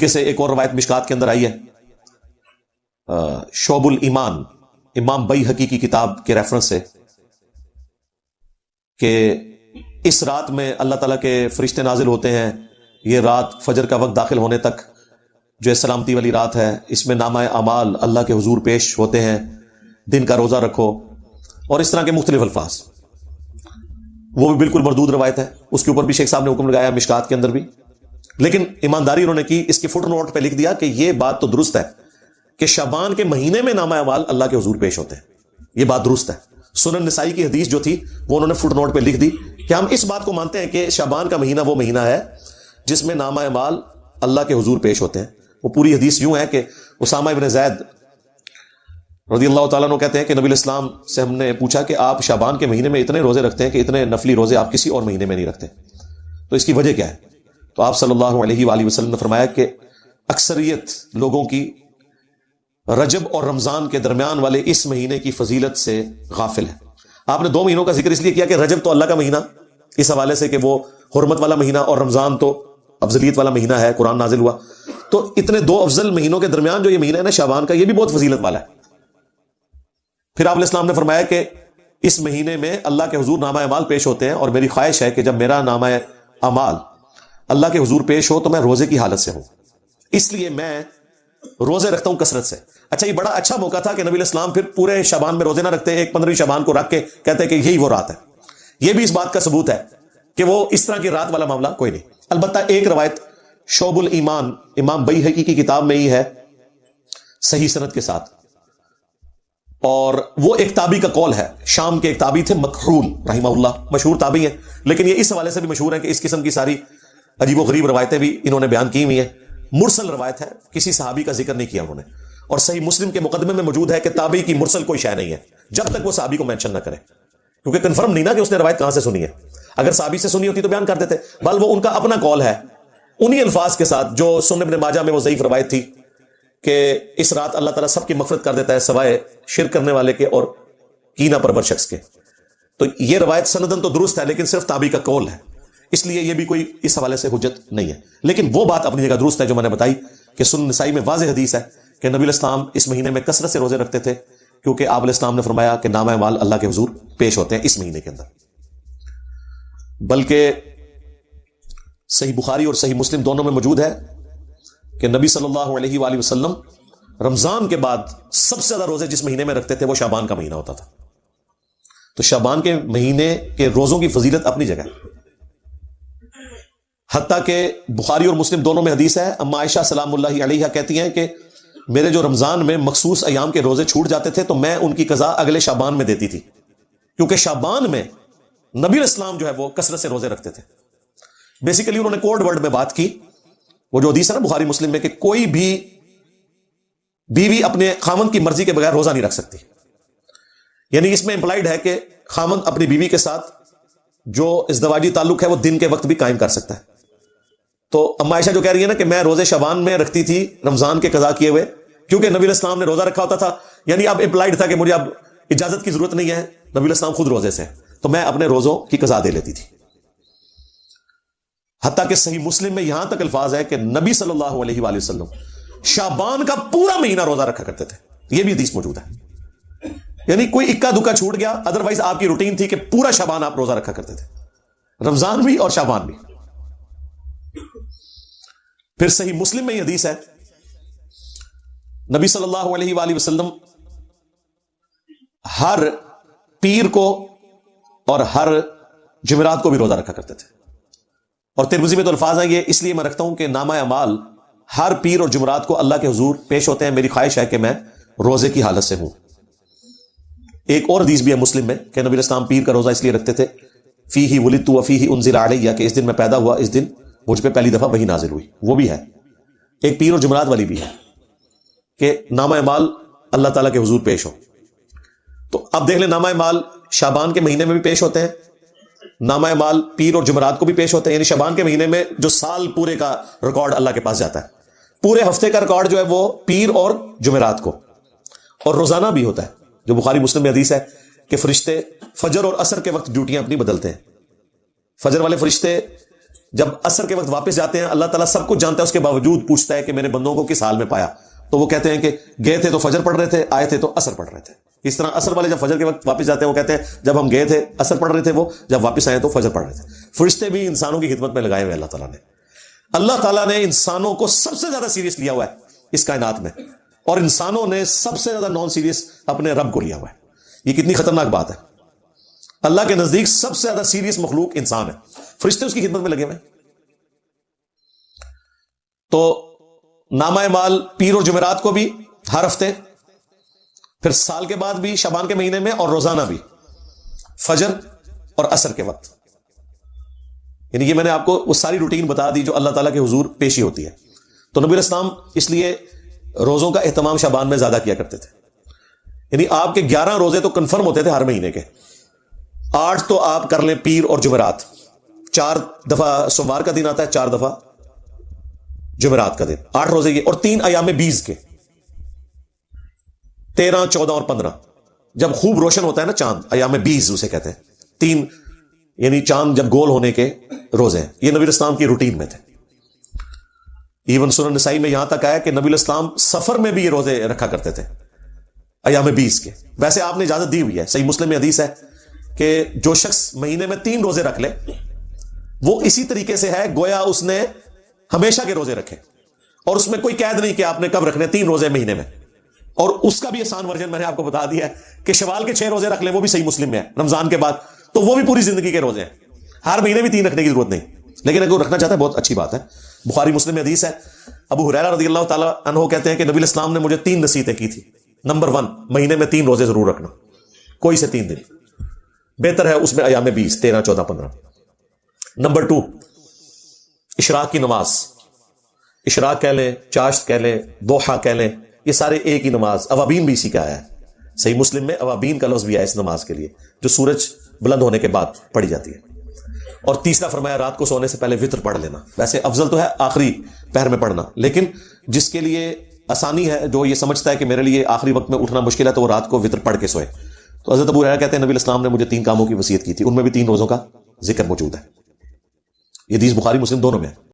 طریقے سے ایک اور روایت مشکات کے اندر آئی ہے، شعب الایمان امام بیہقی کی کتاب کے ریفرنس سے، کہ اس رات میں اللہ تعالیٰ کے فرشتے نازل ہوتے ہیں. یہ رات فجر کا وقت داخل ہونے تک جو ہے سلامتی والی رات ہے، اس میں نامہ اعمال اللہ کے حضور پیش ہوتے ہیں، دن کا روزہ رکھو، اور اس طرح کے مختلف الفاظ. وہ بھی بالکل مردود روایت ہے، اس کے اوپر بھی شیخ صاحب نے حکم لگایا مشکات کے اندر بھی. لیکن ایمانداری انہوں نے کی، اس کی فٹ نوٹ پہ لکھ دیا کہ یہ بات تو درست ہے کہ شعبان کے مہینے میں نامہ اعمال اللہ کے حضور پیش ہوتے ہیں، یہ بات درست ہے. سنن نسائی کی حدیث جو تھی وہ انہوں نے فٹ نوٹ پہ لکھ دی کہ ہم اس بات کو مانتے ہیں کہ شعبان کا مہینہ وہ مہینہ ہے جس میں نامہ اعمال اللہ کے حضور پیش ہوتے ہیں. وہ پوری حدیث یوں ہے کہ اسامہ ابن زید رضی اللہ تعالیٰ عنہ کہتے ہیں کہ نبی الاسلام سے ہم نے پوچھا کہ آپ شعبان کے مہینے میں اتنے روزے رکھتے ہیں کہ اتنے نفلی روزے آپ کسی اور مہینے میں نہیں رکھتے، تو اس کی وجہ کیا ہے؟ تو آپ صلی اللہ علیہ وآلہ وسلم نے فرمایا کہ اکثریت لوگوں کی رجب اور رمضان کے درمیان والے اس مہینے کی فضیلت سے غافل ہے. آپ نے 2 مہینوں کا ذکر اس لیے کیا کہ رجب تو اللہ کا مہینہ، اس حوالے سے کہ وہ حرمت والا مہینہ، اور رمضان تو افضلیت والا مہینہ ہے، قرآن نازل ہوا. تو اتنے 2 افضل مہینوں کے درمیان جو یہ مہینہ ہے نا شعبان کا، یہ بھی بہت فضیلت والا ہے. پھر آپ علیہ السلام نے فرمایا کہ اس مہینے میں اللہ کے حضور نامہ اعمال پیش ہوتے ہیں، اور میری خواہش ہے کہ جب میرا نامہ اعمال اللہ کے حضور پیش ہو تو میں روزے کی حالت سے ہوں، اس لیے میں روزے رکھتا ہوں کثرت سے. اچھا، یہ بڑا اچھا موقع تھا کہ نبی الاسلام پھر پورے شعبان میں روزے نہ رکھتے، ایک 15ویں شعبان کو رکھ کے کہتے کہ یہی وہ رات ہے. یہ بھی اس بات کا ثبوت ہے کہ وہ اس طرح کی رات والا معاملہ کوئی نہیں. البتہ ایک روایت شعب الایمان امام بیہقی کی کتاب میں ہی ہے صحیح سند کے ساتھ، اور وہ ایک تابعی کا قول ہے. شام کے ایک تابعی تھے مکحول رحمہ اللہ، مشہور تابعی ہیں، لیکن یہ اس حوالے سے بھی مشہور ہے کہ اس قسم کی ساری عجیب و غریب روایتیں بھی انہوں نے بیان کی ہوئی ہیں. مرسل روایت ہے، کسی صحابی کا ذکر نہیں کیا انہوں نے، اور صحیح مسلم کے مقدمے میں موجود ہے کہ تابعی کی مرسل کوئی شے نہیں ہے جب تک وہ صحابی کو مینشن نہ کرے، کیونکہ کنفرم نہیں نا کہ اس نے روایت کہاں سے سنی ہے. اگر صحابی سے سنی ہوتی تو بیان کر دیتے، بل وہ ان کا اپنا قول ہے انہی الفاظ کے ساتھ جو سنن ابن ماجہ میں وہ ضعیف روایت تھی کہ اس رات اللہ تعالیٰ سب کی مغفرت کر دیتا ہے سوائے شرک کرنے والے کے اور کینہ پرور شخص کے. تو یہ روایت سندن تو درست ہے لیکن صرف تابعی کا قول ہے، اس لیے یہ بھی کوئی اس حوالے سے حجت نہیں ہے. لیکن وہ بات اپنی جگہ درست ہے جو میں نے بتائی کہ سنن نسائی میں واضح حدیث ہے کہ نبی الاسلام اس مہینے میں کثرت سے روزے رکھتے تھے، کیونکہ آپ علیہ السلام نے فرمایا کہ نامہ اعمال اللہ کے حضور پیش ہوتے ہیں اس مہینے کے اندر. بلکہ صحیح بخاری اور صحیح مسلم دونوں میں موجود ہے کہ نبی صلی اللہ علیہ وآلہ وسلم رمضان کے بعد سب سے زیادہ روزے جس مہینے میں رکھتے تھے وہ شعبان کا مہینہ ہوتا تھا. تو شعبان کے مہینے کے روزوں کی فضیلت اپنی جگہ ہے، حتیٰ کہ بخاری اور مسلم دونوں میں حدیث ہے، اما عائشہ سلام اللہ علیہا کہتی ہیں کہ میرے جو رمضان میں مخصوص ایام کے روزے چھوٹ جاتے تھے تو میں ان کی قضا اگلے شعبان میں دیتی تھی، کیونکہ شعبان میں نبی الاسلام جو ہے وہ کثرت سے روزے رکھتے تھے. بیسیکلی انہوں نے کوڈ ورڈ میں بات کی، وہ جو حدیث ہے نا بخاری مسلم میں کہ کوئی بھی بیوی اپنے خاوند کی مرضی کے بغیر روزہ نہیں رکھ سکتی، یعنی اس میں امپلائڈ ہے کہ خاوند اپنی بیوی کے ساتھ جو ازدواجی تعلق ہے وہ دن کے وقت بھی قائم کر سکتا ہے. تو اما عائشہ جو کہہ رہی ہے نا کہ میں روزے شعبان میں رکھتی تھی رمضان کے قضا کیے ہوئے، کیونکہ نبی الاسلام نے روزہ رکھا ہوتا تھا، یعنی اب امپلائڈ تھا کہ مجھے اب اجازت کی ضرورت نہیں ہے، نبی الاسلام خود روزے سے، تو میں اپنے روزوں کی قضا دے لیتی تھی. حتیٰ کہ صحیح مسلم میں یہاں تک الفاظ ہے کہ نبی صلی اللہ علیہ وآلہ وسلم شعبان کا پورا مہینہ روزہ رکھا کرتے تھے، یہ بھی حدیث موجود ہے. یعنی کوئی اکا دکا چھوٹ گیا، ادروائز آپ کی روٹین تھی کہ پورا شعبان آپ روزہ رکھا کرتے تھے، رمضان بھی اور شعبان بھی. پھر صحیح مسلم میں یہ حدیث ہے، نبی صلی اللہ علیہ وآلہ وسلم ہر پیر کو اور ہر جمعرات کو بھی روزہ رکھا کرتے تھے. اور ترمذی میں تو الفاظ ہیں یہ اس لیے میں رکھتا ہوں کہ نامہ اعمال ہر پیر اور جمعرات کو اللہ کے حضور پیش ہوتے ہیں، میری خواہش ہے کہ میں روزے کی حالت سے ہوں. ایک اور حدیث بھی ہے مسلم میں کہ نبی الاسلام پیر کا روزہ اس لیے رکھتے تھے فیہ ولدت وفیہ انزل علیہ، کہ اس دن میں پیدا ہوا، اس دن مجھ پہ پہلی دفعہ وحی نازل ہوئی. وہ بھی ہے ایک پیر اور جمعرات والی بھی ہے کہ نامہ اعمال اللہ تعالیٰ کے حضور پیش ہو. تو اب دیکھ لیں نامہ اعمال شعبان کے مہینے میں بھی پیش ہوتے ہیں، نامہ اعمال پیر اور جمعرات کو بھی پیش ہوتے ہیں، یعنی شعبان کے مہینے میں جو سال پورے کا ریکارڈ اللہ کے پاس جاتا ہے، پورے ہفتے کا ریکارڈ جو ہے وہ پیر اور جمعرات کو، اور روزانہ بھی ہوتا ہے جو بخاری مسلم میں حدیث ہے کہ فرشتے فجر اور عصر کے وقت ڈیوٹیاں اپنی بدلتے ہیں. فجر والے فرشتے جب عصر کے وقت واپس جاتے ہیں اللہ تعالیٰ سب کچھ جانتا ہے، اس کے باوجود پوچھتا ہے کہ میرے بندوں کو کس حال میں پایا، تو وہ کہتے ہیں کہ گئے تھے تو فجر پڑھ رہے تھے، آئے تھے تو عصر پڑھ رہے تھے۔ اس طرح عصر والے جب فجر کے وقت واپس جاتے ہیں وہ کہتے ہیں جب ہم گئے تھے عصر پڑھ رہے تھے، وہ جب واپس آئے تو فجر پڑھ رہے تھے۔ فرشتے بھی انسانوں کی خدمت میں لگائے ہوئے اللہ تعالیٰ نے انسانوں کو سب سے زیادہ سیریس لیا ہوا ہے اس کائنات میں، اور انسانوں نے سب سے زیادہ نان سیریس اپنے رب کو لیا ہوا ہے۔ یہ کتنی خطرناک بات ہے۔ اللہ کے نزدیک سب سے زیادہ سیریس مخلوق انسان ہے، فرشتے اس کی خدمت میں لگے ہوئے ہیں۔ تو نامہ اعمال پیر اور جمعرات کو بھی ہر ہفتے، پھر سال کے بعد بھی شعبان کے مہینے میں، اور روزانہ بھی فجر اور عصر کے وقت۔ یعنی یہ میں نے آپ کو وہ ساری روٹین بتا دی جو اللہ تعالیٰ کے حضور پیشی ہوتی ہے۔ تو نبی الاسلام اس لیے روزوں کا اہتمام شعبان میں زیادہ کیا کرتے تھے۔ یعنی آپ کے 11 روزے تو کنفرم ہوتے تھے ہر مہینے کے، 8 تو آپ کر لیں پیر اور جمعرات، 4 دفعہ سوموار کا دن آتا ہے، 4 دفعہ جمعرات کا دن، 8 روزے یہ، اور 3 ایام بیز کے، 13، 14 اور 15، جب خوب روشن ہوتا ہے نا چاند، ایام بیز اسے کہتے ہیں، 3 یعنی چاند جب گول ہونے کے روزے ہیں۔ یہ نبی الاسلام کی روٹین میں تھے۔ ایون سنن نسائی میں یہاں تک آیا کہ نبی الاسلام سفر میں بھی یہ روزے رکھا کرتے تھے ایام 20 کے۔ ویسے آپ نے اجازت دی ہوئی ہے، صحیح مسلم میں حدیث ہے کہ جو شخص مہینے میں 3 روزے رکھ لے وہ اسی طریقے سے ہے گویا اس نے ہمیشہ کے روزے رکھے، اور اس میں کوئی قید نہیں کہ آپ نے کب رکھنے، 3 روزے مہینے میں۔ اور اس کا بھی آسان ورژن میں نے آپ کو بتا دیا ہے کہ شوال کے 6 روزے رکھ لیں، وہ بھی صحیح مسلم میں ہے رمضان کے بعد، تو وہ بھی پوری زندگی کے روزے ہیں، ہر مہینے بھی 3 رکھنے کی ضرورت نہیں، لیکن اگر رکھنا چاہتا ہے بہت اچھی بات ہے۔ بخاری مسلم میں حدیث ہے، ابو ہریرہ رضی اللہ تعالیٰ عنہ کہتے ہیں کہ نبی الاسلام نے مجھے 3 نصیحتیں کی تھی۔ نمبر 1، مہینے میں 3 روزے ضرور رکھنا، کوئی سے 3 دن، بہتر ہے اس میں ایام 20، 13، 14، 15۔ نمبر 2، اشراق کی نماز، اشراق کہہ لیں، چاشت کہہ لیں، دوحہ کہہ لیں، یہ سارے ایک ہی نماز، اوابین بھی اسی کا آیا ہے، صحیح مسلم میں اوابین کا لفظ بھی آیا اس نماز کے لیے جو سورج بلند ہونے کے بعد پڑھی جاتی ہے۔ اور تیسرا فرمایا رات کو سونے سے پہلے وتر پڑھ لینا۔ ویسے افضل تو ہے آخری پہر میں پڑھنا، لیکن جس کے لیے آسانی ہے، جو یہ سمجھتا ہے کہ میرے لیے آخری وقت میں اٹھنا مشکل ہے، تو وہ رات کو وتر پڑھ کے سوئے۔ تو حضرت ابو ہریرہ کہتے ہیں نبی الاسلام نے مجھے 3 کاموں کی وصیت کی تھی، ان میں بھی 3 روزوں کا ذکر موجود ہے۔ یہ حدیث بخاری مسلم دونوں میں ہے۔